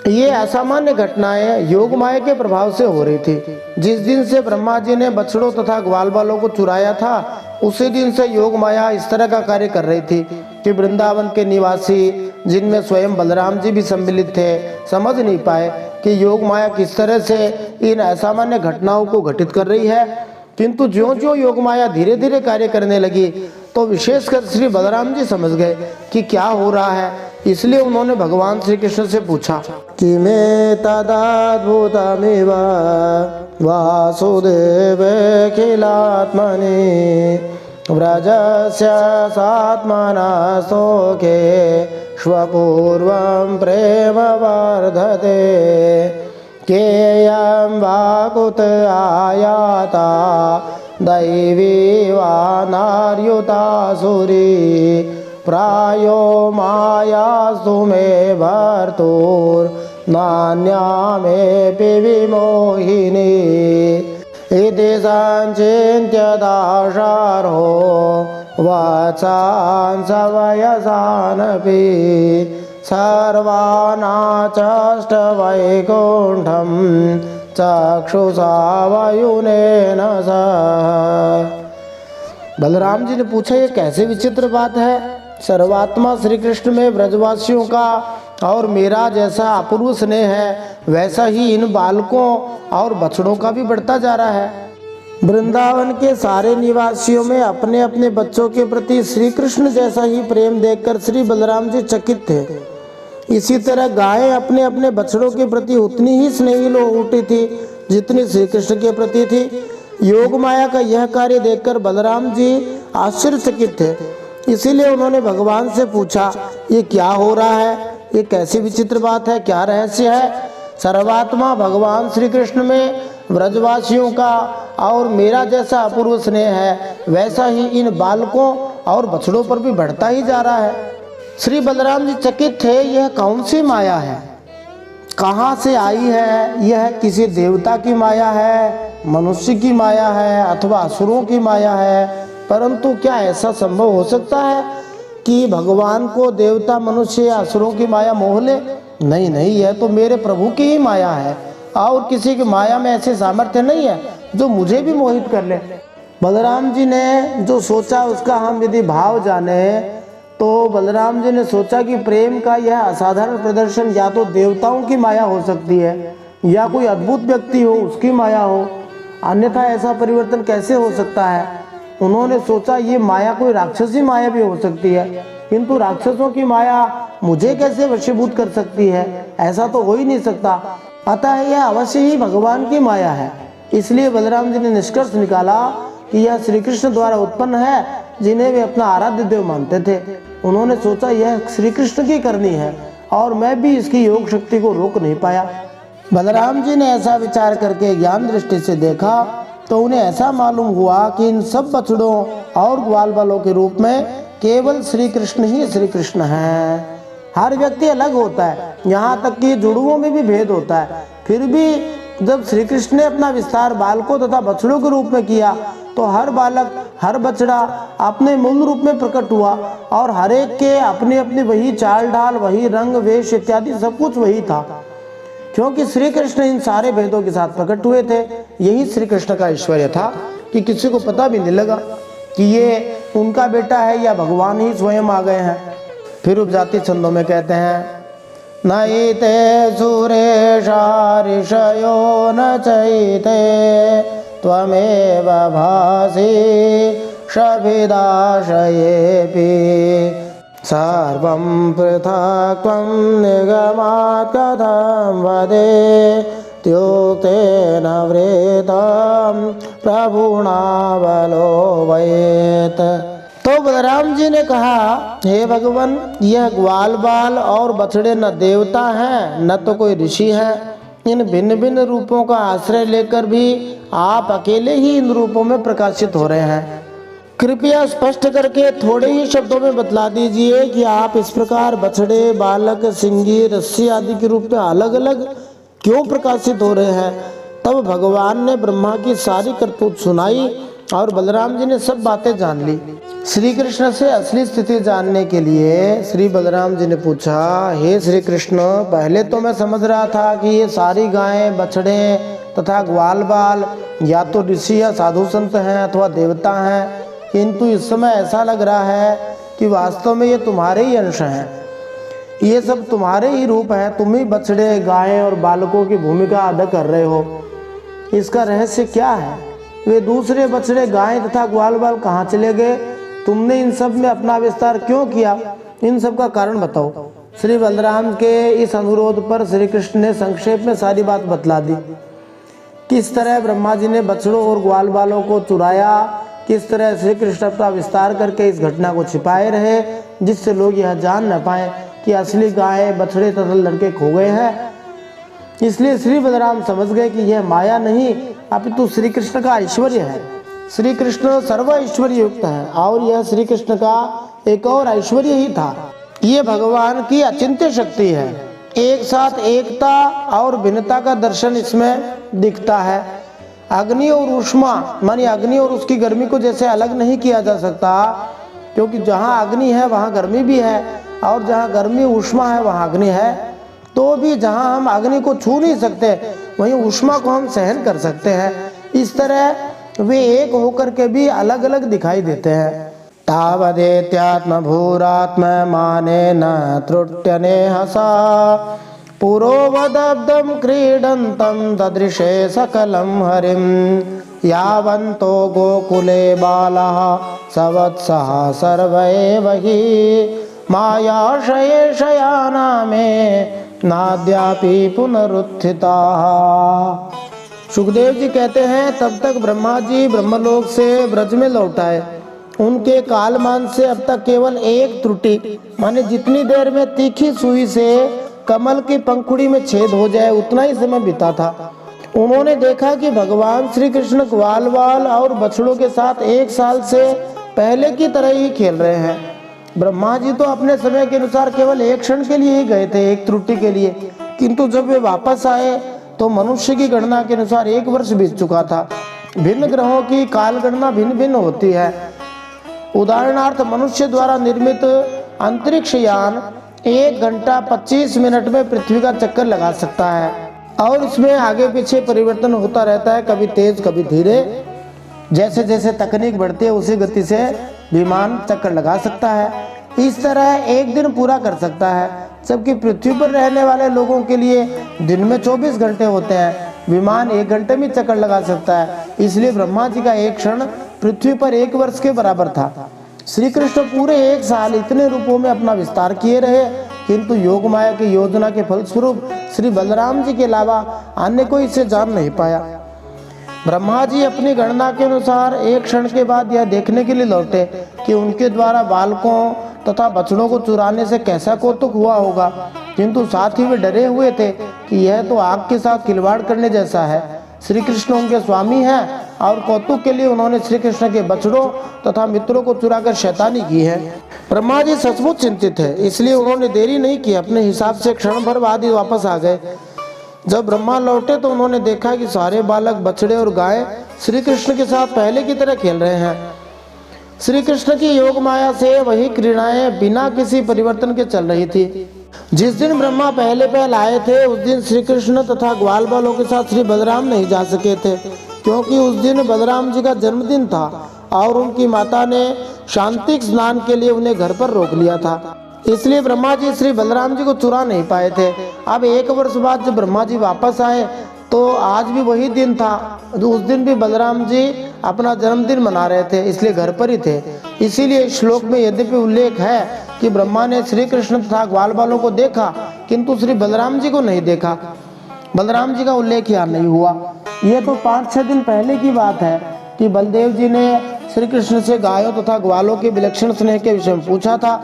ये असामान्य घटनाएं योग माया के प्रभाव से हो रही थी। जिस दिन से ब्रह्मा जी ने बछड़ों तथा ग्वाल बालों को चुराया था उसी दिन से योग माया इस तरह का कार्य कर रही थी कि वृंदावन के निवासी जिनमें स्वयं बलराम जी भी सम्मिलित थे समझ नहीं पाए कि योग माया किस तरह से इन असामान्य घटनाओं को घटित कर रही है। किंतु ज्यों-ज्यों योग माया धीरे धीरे कार्य करने लगी तो विशेषकर श्री बलराम जी समझ गए कि क्या हो रहा है। इसलिए उन्होंने भगवान श्री कृष्ण से पूछा कि मैं तदाद्भुतमिव वासुदेवे खिलात्मने व्रजस्य सात्मनस्तोके स्वपूर्वं प्रेम वर्धते केयं वाकुत आयाता दैवी वा नार्युतासुरी प्रायो मायास्तु मे भर्तुर्नान्या मेऽपि विमोहिनी इति सञ्चिन्त्य दाशार्हो वत्सान् स वयसानपि सर्वानाचष्टवैकुण्ठं चक्षुषा वयुनेन सह। बलराम जी ने पूछा, ये कैसे विचित्र बात है। सर्वात्मा श्री कृष्ण में ब्रजवासियों का और मेरा जैसा अपूर्व स्नेह है, वैसा ही इन बालकों और बछड़ों का भी बढ़ता जा रहा है। वृंदावन के सारे निवासियों में अपने अपने बच्चों के प्रति श्री कृष्ण जैसा ही प्रेम देखकर श्री बलराम जी चकित थे। इसी तरह गायें अपने अपने बछड़ों के प्रति उतनी ही स्नेही हो उठी थी जितनी श्री कृष्ण के प्रति थी। योग माया का यह कार्य देखकर बलराम जी आश्चर्यचकित थे। इसीलिए उन्होंने भगवान से पूछा, ये क्या हो रहा है, ये कैसी विचित्र बात है, क्या रहस्य है। सर्वात्मा भगवान श्री कृष्ण में ब्रजवासियों का और मेरा जैसा अपूर्व स्नेह है, वैसा ही इन बालकों और बछड़ों पर भी बढ़ता ही जा रहा है। श्री बलराम जी चकित थे, यह कौन सी माया है, कहाँ से आई है। यह किसी देवता की माया है, मनुष्य की माया है अथवा असुरों की माया है। परंतु क्या ऐसा संभव हो सकता है कि भगवान को देवता, मनुष्य या असुरों की माया मोह ले? नहीं नहीं, यह तो मेरे प्रभु की ही माया है और किसी की माया में ऐसे सामर्थ्य नहीं है जो मुझे भी मोहित कर ले। बलराम जी ने जो सोचा उसका हम यदि भाव जाने तो बलराम जी ने सोचा कि प्रेम का यह असाधारण प्रदर्शन या तो देवताओं की माया हो सकती है या कोई अद्भुत व्यक्ति हो उसकी माया हो, अन्यथा ऐसा परिवर्तन कैसे हो सकता है। उन्होंने सोचा ये माया कोई राक्षसी माया भी हो सकती है, किंतु राक्षसों की माया मुझे कैसे वशीभूत कर सकती है, ऐसा तो हो ही नहीं सकता। अतः यह अवश्य ही भगवान की माया है। इसलिए बलराम जी ने निष्कर्ष निकाला कि यह श्री कृष्ण द्वारा उत्पन्न है, जिन्हें वे अपना आराध्य देव मानते थे। उन्होंने सोचा यह श्री कृष्ण की करनी है और मैं भी इसकी योग शक्ति को रोक नहीं पाया। बलराम जी ने ऐसा विचार करके ज्ञान दृष्टि से देखा तो उन्हें ऐसा मालूम हुआ कि इन सब बछड़ों और ग्वाल बालों के रूप में केवल श्री कृष्ण ही श्री कृष्ण है। हर व्यक्ति अलग होता है, यहाँ तक कि जुड़ुओं में भी भेद होता है। फिर भी जब श्री कृष्ण ने अपना विस्तार बालकों तथा बछड़ों के रूप में किया तो हर बालक, हर बछड़ा अपने मूल रूप में प्रकट हुआ और हर एक के अपने अपने वही चाल ढाल, वही रंग, वेश इत्यादि सब कुछ वही था, क्योंकि श्री कृष्ण इन सारे भेदों के साथ प्रकट हुए थे। यही श्री कृष्ण का ऐश्वर्य था कि किसी को पता भी नहीं लगा कि ये उनका बेटा है या भगवान ही स्वयं आ गए हैं। फिर उपजाति छंदों में कहते हैं, नैते सुरेशा ऋषयो न चैते त्वमेव भासि शभिदाशयेऽपि सर्वं पृथक् त्वं निगमात् कथं वदेत्युक्तेन वृतं प्रभुना बलोवयेत्। तो बलराम जी ने कहा, हे भगवान, यह ग्वाल बाल और बछड़े न देवता हैं न तो कोई ऋषि है। इन भिन्न भिन्न रूपों का आश्रय लेकर भी आप अकेले ही इन रूपों में प्रकाशित हो रहे हैं। कृपया स्पष्ट करके थोड़े ही शब्दों में बतला दीजिए कि आप इस प्रकार बछड़े, बालक, सिंगी, रस्सी आदि के रूप में अलग अलग क्यों प्रकाशित हो रहे हैं। तब भगवान ने ब्रह्मा की सारी करतूत सुनाई और बलराम जी ने सब बातें जान ली। श्री कृष्ण से असली स्थिति जानने के लिए श्री बलराम जी ने पूछा, हे श्री कृष्ण, पहले तो मैं समझ रहा था कि ये सारी गायें, बछड़े तथा ग्वाल बाल या तो ऋषि या साधु संत हैं अथवा देवता हैं, किंतु इस समय ऐसा लग रहा है कि वास्तव में ये तुम्हारे ही अंश हैं, ये सब तुम्हारे ही रूप हैं। तुम ही बछड़े, गायें और बालकों की भूमिका अदा कर रहे हो। इसका रहस्य क्या है? वे दूसरे बछड़े, गायें तथा ग्वाल बाल कहाँ चले गए? तुमने इन सब में अपना विस्तार क्यों किया? इन सब का कारण बताओ। श्री बलराम के इस अनुरोध पर श्री कृष्ण ने संक्षेप में सारी बात बतला दी। किस तरह ब्रह्मा जी ने बछड़ों और ग्वाल बालों को चुराया, किस तरह श्री कृष्ण अपना विस्तार करके इस घटना को छिपाए रहे, जिससे लोग यह जान न पाए कि असली गाय, बछड़े तथा लड़के खो गए हैं। इसलिए श्री बलराम समझ गए कि यह माया नहीं अपितु श्री कृष्ण का ऐश्वर्य है। श्री कृष्ण सर्व ऐश्वर्य युक्त है और यह श्री कृष्ण का एक और ऐश्वर्य ही था। ये भगवान की अचिंत्य शक्ति है। एक साथ एकता और भिन्नता का दर्शन इसमें दिखता है। अग्नि और ऊष्मा मानी अग्नि और उसकी गर्मी को जैसे अलग नहीं किया जा सकता, क्योंकि जहाँ अग्नि है वहाँ गर्मी भी है और जहाँ गर्मी ऊष्मा है वहाँ अग्नि है। तो भी जहाँ हम अग्नि को छू नहीं सकते वहीं ऊष्मा को हम सहन कर सकते हैं। इस तरह वे एक होकर के भी अलग अलग दिखाई देते हैं। तावदेत्यात्म भूरात्म माने न त्रुट्यने हसा पुरोवदब्दं क्रीडन्तं ददृशे सकलं हरिं यावन्तो गोकुले बालः सवत्सः सर्व एव हि मायाशये शयाना में नाद्यापि पुनरुत्थिता। सुखदेव जी कहते हैं, तब तक ब्रह्मा जी ब्रह्मलोक से ब्रज में लौट आए। उनके कालमान से अब तक केवल एक त्रुटि माने जितनी देर में तीखी सुई से कमल की पंखुड़ी में छेद हो जाए उतना ही समय बीता था। उन्होंने देखा कि भगवान श्री कृष्ण ग्वाल बाल और बछड़ों के साथ एक साल से पहले की तरह ही खेल रहे हैं। ब्रह्मा जी तो अपने समय के अनुसार केवल एक क्षण के लिए ही गए थे, एक त्रुटि के लिए, किंतु जब वे वापस आए तो मनुष्य की गणना के अनुसार 1 वर्ष बीत चुका था। भिन्न ग्रहों की काल गणना भिन्न भिन्न होती है। उदाहरणार्थ मनुष्य द्वारा निर्मित अंतरिक्ष यान 1 घंटा 25 मिनट में पृथ्वी का चक्कर लगा सकता है और इसमें आगे पीछे परिवर्तन होता रहता है, कभी तेज कभी धीरे। जैसे जैसे तकनीक बढ़ती है उसी गति से विमान चक्कर लगा सकता है। इस तरह एक दिन पूरा कर सकता है, जबकि पृथ्वी पर रहने वाले लोगों के लिए दिन में 24 घंटे होते हैं। विमान 1 घंटे में चक्कर लगा सकता है। इसलिए ब्रह्मा जी का एक क्षण पृथ्वी पर 1 वर्ष के बराबर था। श्री कृष्ण पूरे 1 साल इतने रूपों में अपना विस्तार किए रहे, किंतु योग माया की योजना के फलस्वरूप श्री बलराम जी के अलावा अन्य कोई इसे जान नहीं पाया। ब्रह्मा जी अपनी गणना के अनुसार 1 क्षण के बाद यह देखने के लिए लौटे कि उनके द्वारा बालकों तथा बछड़ों को चुराने से कैसा कौतुक हुआ होगा, किंतु साथ ही वे डरे हुए थे कि यह तो आग के साथ खिलवाड़ करने जैसा है। श्री कृष्ण उनके स्वामी हैं और कौतुक के लिए उन्होंने श्री कृष्ण के बछड़ों तथा मित्रों को चुराकर शैतानी की है। ब्रह्मा जी सचमुच चिंतित है, इसलिए उन्होंने देरी नहीं की, अपने हिसाब से क्षण भर बाद ही वापस आ गए। जब ब्रह्मा लौटे तो उन्होंने देखा कि सारे बालक, बछड़े और गाय श्री कृष्ण के साथ पहले की तरह खेल रहे हैं। श्री कृष्ण की योग माया से वही क्रीड़ाएं बिना किसी परिवर्तन के चल रही थी। जिस दिन ब्रह्मा पहले आए थे उस दिन श्री कृष्ण तथा ग्वाल बालों के साथ श्री बलराम नहीं जा सके थे, क्योंकि उस दिन बलराम जी का जन्मदिन था और उनकी माता ने शांतिक स्नान के लिए उन्हें घर पर रोक लिया था। इसलिए ब्रह्मा जी श्री बलराम जी को चुरा नहीं पाए थे। अब 1 वर्ष बाद जब ब्रह्मा जी वापस आए तो आज भी वही दिन था। उस दिन भी बलराम जी अपना जन्मदिन मना रहे थे, इसलिए घर पर ही थे। इसीलिए श्लोक में यद्यपि उल्लेख है कि ब्रह्मा ने श्री कृष्ण तथा ग्वाल बालों को देखा, किंतु श्री बलराम जी को नहीं देखा। बलराम जी का उल्लेख यहाँ नहीं हुआ। ये तो 5-6 दिन पहले की बात है कि बलदेव जी ने श्री कृष्ण से गायों तथा ग्वालों के विलक्षण स्नेह के विषय में पूछा था,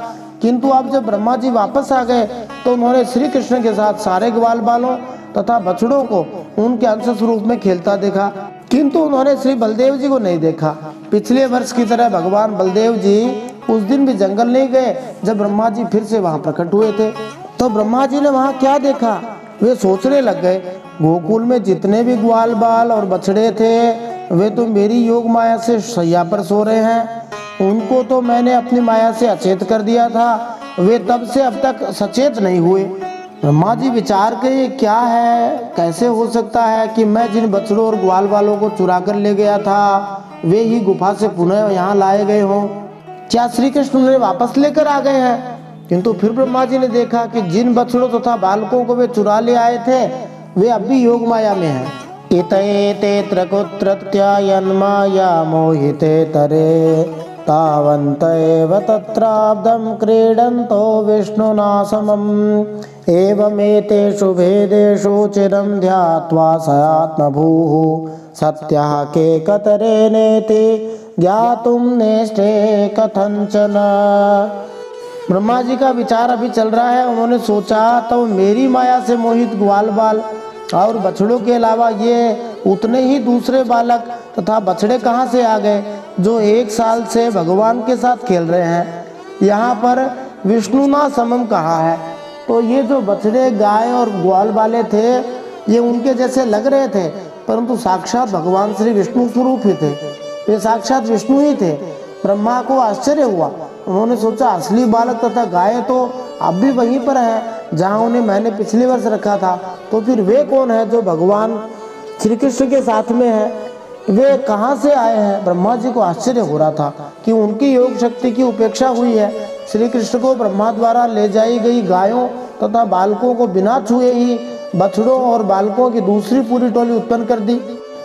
किंतु अब जब ब्रह्मा जी वापस आ गए तो उन्होंने श्री कृष्ण के साथ सारे ग्वाल बालों तथा बछड़ों को उनके अंश स्वरूप में खेलता देखा, किंतु उन्होंने श्री बलदेव जी को नहीं देखा। पिछले वर्ष की तरह भगवान बलदेव जी उस दिन भी जंगल नहीं गए जब ब्रह्मा जी फिर से वहां प्रकट हुए थे। तो ब्रह्मा जी ने वहां क्या देखा, वे सोचने लग गए, गोकुल में जितने भी ग्वाल बाल और बछड़े थे वे तो मेरी योग माया से शैया पर सो रहे हैं। उनको तो मैंने अपनी माया से अचेत कर दिया था, वे तब से अब तक सचेत नहीं हुए। ब्रह्मा जी विचार किए, क्या है, कैसे हो सकता है कि मैं जिन बछड़ों और ग्वाल बालों को चुरा कर ले गया था वे ही गुफा से पुनः यहाँ लाए गए हों। क्या श्री कृष्ण उन्हें वापस लेकर आ गए हैं? किंतु फिर ब्रह्मा जी ने देखा कि जिन बछड़ों तथा बालकों को वे चुरा ले आए थे वे अब भी योग माया में हैं। इतएते त्रकुत्रत्या यन्माया मोहिते तरे तावन्त एव तत्राब्धं क्रीडन्तो विष्णुना समम् एवमेतेषु भेदेषु चिरं ध्यात्वा स आत्मभूः सत्यः के कतरेनेति ज्ञातुं नेष्टे कथंचन। ब्रह्मा जी का विचार अभी चल रहा है। उन्होंने सोचा तो मेरी माया से मोहित ग्वाल बाल और बछड़ों के अलावा ये उतने ही दूसरे बालक तथा बछड़े कहाँ से आ गए जो 1 साल से भगवान के साथ खेल रहे हैं। यहाँ पर विष्णु ना समम कहा है, तो ये जो बछड़े गाय और ग्वाल वाले थे ये उनके जैसे लग रहे थे, परंतु साक्षात भगवान श्री विष्णु स्वरूप ही थे, वे साक्षात विष्णु ही थे। ब्रह्मा को आश्चर्य हुआ। उन्होंने सोचा असली बालक तथा गाय तो अब भी वहीं पर है जहाँ उन्हें मैंने पिछले वर्ष रखा था, तो फिर वे कौन है जो भगवान श्री कृष्ण के साथ में है, वे कहाँ से आए हैं। ब्रह्मा जी को आश्चर्य हो रहा था कि उनकी योग शक्ति की उपेक्षा हुई है। श्री कृष्ण को ब्रह्मा द्वारा ले जाई गई गायों तथा बालकों को बिना छुए ही बछड़ों और बालकों की दूसरी पूरी टोली उत्पन्न कर दी।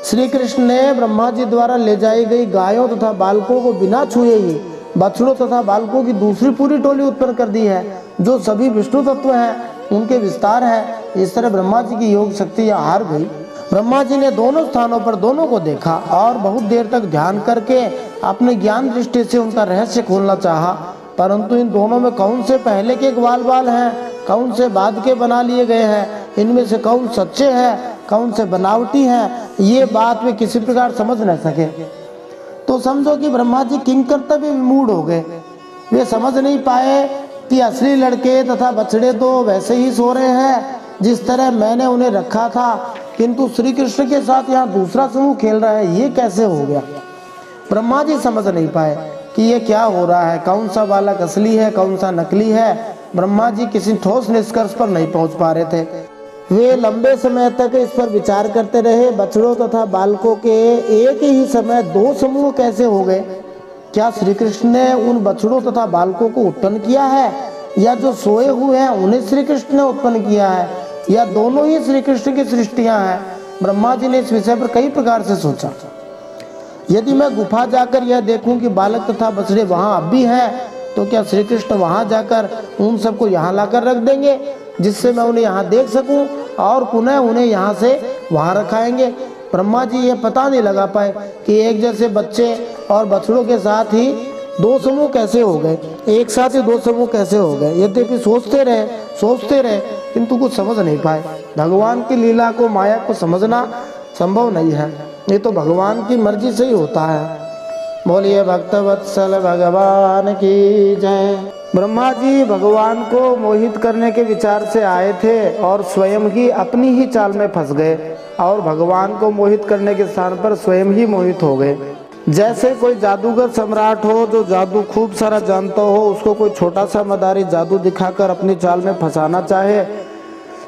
श्री कृष्ण ने ब्रह्मा जी द्वारा ले जाई गई गायों तथा बालकों को बिना छुए ही बछड़ों तथा बालकों की दूसरी पूरी टोली उत्पन्न कर दी है, जो सभी विष्णु तत्व हैं, उनके विस्तार है। इस तरह ब्रह्मा जी की योग शक्ति यहाँ हार गई। ब्रह्मा जी ने दोनों स्थानों पर दोनों को देखा और बहुत देर तक ध्यान करके अपने ज्ञान दृष्टि से उनका रहस्य खोलना चाहा, परंतु इन दोनों में कौन से पहले के ग्वाल बाल हैं, कौन से बाद के बना लिए गए हैं, इनमें से कौन सच्चे हैं, कौन से बनावटी हैं, ये बात वे किसी प्रकार समझ न सके। तो समझो कि ब्रह्मा जी किंग कर्तव्य विमूढ़ हो गए। वे समझ नहीं पाए कि असली लड़के तथा बछड़े तो वैसे ही सो रहे हैं जिस तरह मैंने उन्हें रखा था, किंतु श्री कृष्ण के साथ यहाँ दूसरा समूह खेल रहा है, ये कैसे हो गया। ब्रह्मा जी समझ नहीं पाए कि ये क्या हो रहा है, कौन सा बालक असली है, कौन सा नकली है। ब्रह्मा जी किसी ठोस निष्कर्ष पर नहीं पहुंच पा रहे थे। वे लंबे समय तक इस पर विचार करते रहे, बछड़ों तथा बालकों के एक ही समय 2 समूह कैसे हो गए। क्या श्री कृष्ण ने उन बछड़ों तथा बालकों को उत्पन्न किया है, या जो सोए हुए हैं उन्हें श्री कृष्ण ने उत्पन्न किया है, या दोनों ही श्री कृष्ण की सृष्टियां हैं। ब्रह्मा जी ने इस विषय पर कई प्रकार से सोचा। यदि मैं गुफा जाकर यह देखूं कि बालक तथा बछड़े वहां अब भी हैं, तो क्या श्री कृष्ण वहां जाकर उन सबको यहाँ लाकर रख देंगे, जिससे मैं उन्हें यहाँ देख सकूं और पुनः उन्हें यहाँ से वहां रखाएंगे। ब्रह्मा जी ये पता नहीं लगा पाए कि एक जैसे बच्चे और बछड़ों के साथ ही 2 समूह कैसे हो गए, एक साथ ही 2 समूह कैसे हो गए। यद्यपि सोचते रहे किंतु कुछ समझ नहीं पाए। भगवान की लीला को, माया को समझना संभव नहीं है, ये तो भगवान की मर्जी से ही होता है। बोलिए भक्तवत्सल भगवान की जय। ब्रह्मा जी भगवान को मोहित करने के विचार से आए थे और स्वयं ही अपनी ही चाल में फंस गए और भगवान को मोहित करने के स्थान पर स्वयं ही मोहित हो गए। जैसे कोई जादूगर सम्राट हो जो जादू खूब सारा जानता हो, उसको कोई छोटा सा मदारी जादू दिखाकर अपनी चाल में फंसाना चाहे,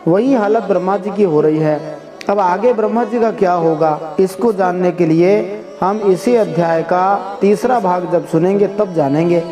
वही हालत ब्रह्मा जी की हो रही है। अब आगे ब्रह्मा जी का क्या होगा, इसको जानने के लिए हम इसी अध्याय का 3रा भाग जब सुनेंगे तब जानेंगे।